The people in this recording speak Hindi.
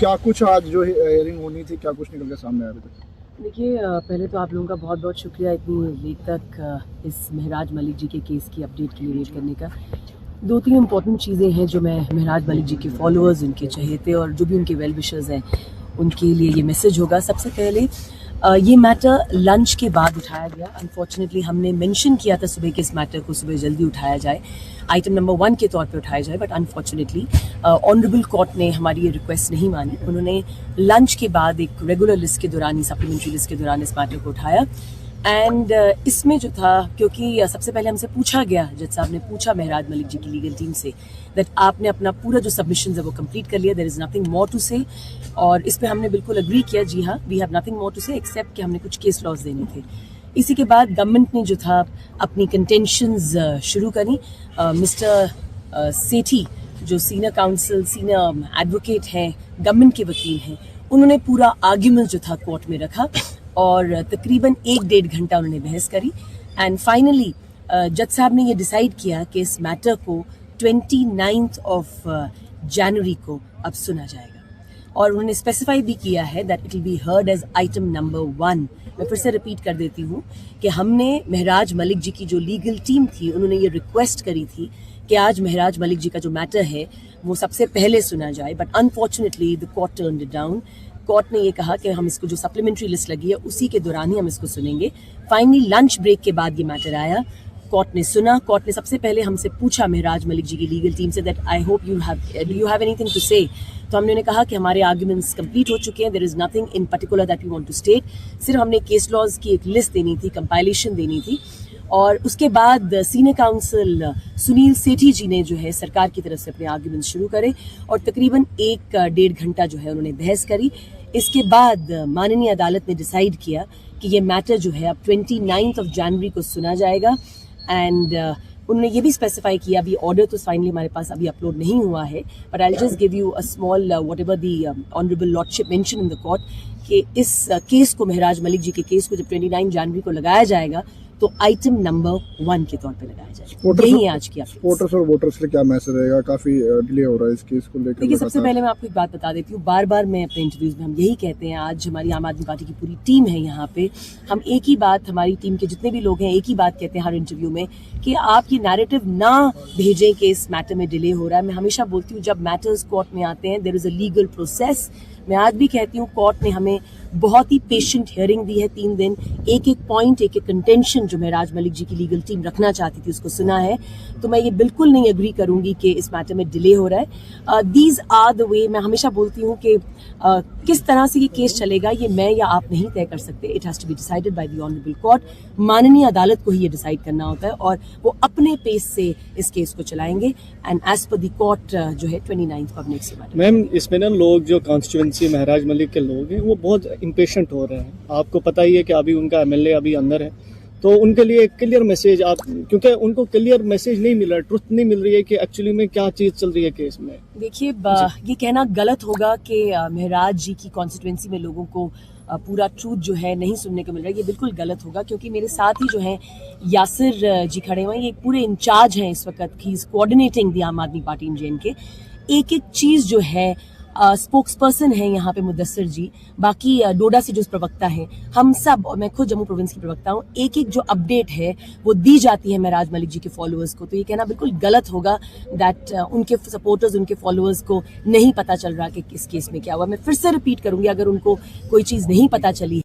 क्या कुछ आज जो हियरिंग होनी थी, क्या कुछ निकल के सामने आया अभी तक? देखिए, पहले तो आप लोगों का बहुत बहुत शुक्रिया इतनी लेट तक इस महराज मलिक जी के केस की अपडेट के लिए वेट करने का। दो तीन इंपॉर्टेंट चीज़ें हैं जो मैं महराज मलिक जी के फॉलोअर्स, उनके चहेते और जो भी उनके वेल विशर्स हैं उनके लिए ये मैसेज होगा। सबसे पहले ये मैटर लंच के बाद उठाया गया। अनफॉर्चुनेटली हमने मेंशन किया था सुबह के इस मैटर को सुबह जल्दी उठाया जाए, आइटम नंबर 1 के तौर पे उठाया जाए, बट अनफॉर्चुनेटली ऑनरेबल कोर्ट ने हमारी ये रिक्वेस्ट नहीं मानी। उन्होंने लंच के बाद एक रेगुलर लिस्ट के दौरान ही, सप्लीमेंट्री लिस्ट के दौरान इस मैटर को उठाया। एंड इसमें जो था, क्योंकि सबसे पहले हमसे पूछा गया, जज साहब ने पूछा महराज मलिक जी की लीगल टीम से दैट आपने अपना पूरा जो सबमिशन है वो कंप्लीट कर लिया, there is nothing more to say. और इस पे हमने बिल्कुल अग्री किया, जी हाँ, we have nothing more to say except कि हमने कुछ केस लॉज देने थे। इसी के बाद गवर्नमेंट ने जो था अपनी कंटेंशंस शुरू करी। मिस्टर सेठी जो सीनियर काउंसिल, सीनियर एडवोकेट हैं, गवर्नमेंट के वकील हैं, उन्होंने पूरा आर्ग्यूमेंट जो था कोर्ट में रखा और तकरीबन 1-1.5 घंटा उन्होंने बहस करी। एंड फाइनली जज साहब ने ये डिसाइड किया कि इस मैटर को 29 जनवरी को अब सुना जाएगा। और उन्होंने स्पेसिफाई भी किया है that it will be heard as item number 1। मैं फिर से रिपीट कर देती हूँ कि हमने महराज मलिक जी की जो लीगल टीम थी, उन्होंने ये रिक्वेस्ट करी थी कि आज महराज मलिक जी का जो मैटर है वो सबसे पहले सुना जाए, but unfortunately the court turned it down. Court ने ये कहा कि हम इसको जो सप्लीमेंट्री लिस्ट लगी है उसी के दौरान ही हम इसको सुनेंगे। फाइनली लंच ब्रेक के बाद ये मैटर आया, कोर्ट ने सुना। कोर्ट ने सबसे पहले हमसे पूछा महराज मलिक जी की लीगल टीम से that I hope you have anything to say. तो हमने उन्हें कहा कि हमारे आर्ग्यूमेंट्स कंप्लीट हो चुके हैं, there is nothing in particular that we want to state. सिर्फ हमने केस लॉज की एक लिस्ट देनी थी, कंपाइलेशन देनी थी। और उसके बाद सीनियर काउंसिल सुनील सेठी जी ने जो है सरकार की तरफ से अपने आर्ग्यूमेंट शुरू करे और तकरीबन 1-1.5 घंटा जो है उन्होंने बहस करी। इसके बाद माननीय अदालत ने डिसाइड किया कि ये मैटर जो है अब 29 जनवरी को सुना जाएगा। एंड उन्होंने ये भी स्पेसिफाई किया, अभी ऑर्डर तो फाइनली हमारे पास अभी अपलोड नहीं हुआ है, but I just give you a small what ever the honourable lordship mention in the court कि इस केस को, महराज मलिक जी के केस को जब 29 जनवरी को लगाया जाएगा तो आइटम नंबर 1 के तौर पे लगाया जाएगा। यही है आज की अपडेट। सपोर्टर्स और वोटर्स के लिए क्या मैसेज रहेगा? काफी डिले हो रहा है इस केस को लेकर। देखिए, सबसे पहले मैं आपको एक बात बता देती हूँ, बार बार मैं अपने इंटरव्यूज में हम यही कहते हैं, आज हमारी आम आदमी पार्टी की पूरी टीम है यहाँ पे, हम एक ही बात, हमारी टीम के जितने भी लोग हैं एक ही बात कहते हैं हर इंटरव्यू में कि आप ये नैरेटिव ना भेजें कि इस मैटर में डिले हो रहा है। मैं हमेशा बोलती हूँ जब मैटर्स कोर्ट में आते हैं there is a legal process. मैं आज भी कहती हूँ कोर्ट ने हमें बहुत ही पेशेंट हियरिंग दी है, 3 दिन, एक एक पॉइंट, एक एक कंटेंशन जो महराज मलिक जी की लीगल टीम रखना चाहती थी उसको सुना है। तो मैं ये बिल्कुल नहीं एग्री करूंगी कि इस मैटर में डिले हो रहा है। These are the way. मैं हमेशा बोलती हूँ कि किस तरह से ये केस चलेगा ये मैं या आप नहीं तय कर सकते। It has to be decided by the honourable court. माननीय अदालत को ही ये डिसाइड करना होता है और वो अपने पेस से इस केस को चलाएंगे। And as per the court जो है 29 को नेक्स्ट मैटर। मैम, इसमें ना लोग जो कॉन्स्टिट्यूंसी महराज मलिक के लोग हैं वो बहुत इम्पेशेंट हो रहे हैं। आपको पता ही है कि अभी उनका एमएलए अभी अंदर है, तो उनके लिए एक क्लियर मैसेज आप, क्योंकि उनको क्लियर मैसेज नहीं मिल रहा, ट्रुथ नहीं मिल रही है कि एक्चुअली में क्या चीज चल रही है केस में। देखिए, ये कहना गलत होगा कि महराज जी की कॉन्स्टिट्यूंसी में लोगों को पूरा ट्रूथ जो है नहीं सुनने को मिल रहा है। ये बिल्कुल गलत होगा, क्योंकि मेरे साथ ही जो है यासिर जी खड़े हुए हैं, ये पूरे इंचार्ज हैं इस वक्त की कोऑर्डिनेटिंग दी आम आदमी पार्टी इन जेएन के। एक एक चीज जो है, स्पोक्स पर्सन है यहाँ पे मुदस्सिर जी, बाकी डोडा से जो प्रवक्ता है, हम सब, और मैं खुद जम्मू प्रोविंस की प्रवक्ता हूँ, एक एक जो अपडेट है वो दी जाती है महराज मलिक जी के फॉलोअर्स को। तो ये कहना बिल्कुल गलत होगा दैट उनके सपोर्टर्स, उनके फॉलोअर्स को नहीं पता चल रहा कि किस केस में क्या हुआ। मैं फिर से रिपीट करूंगी, अगर उनको कोई चीज़ नहीं पता चली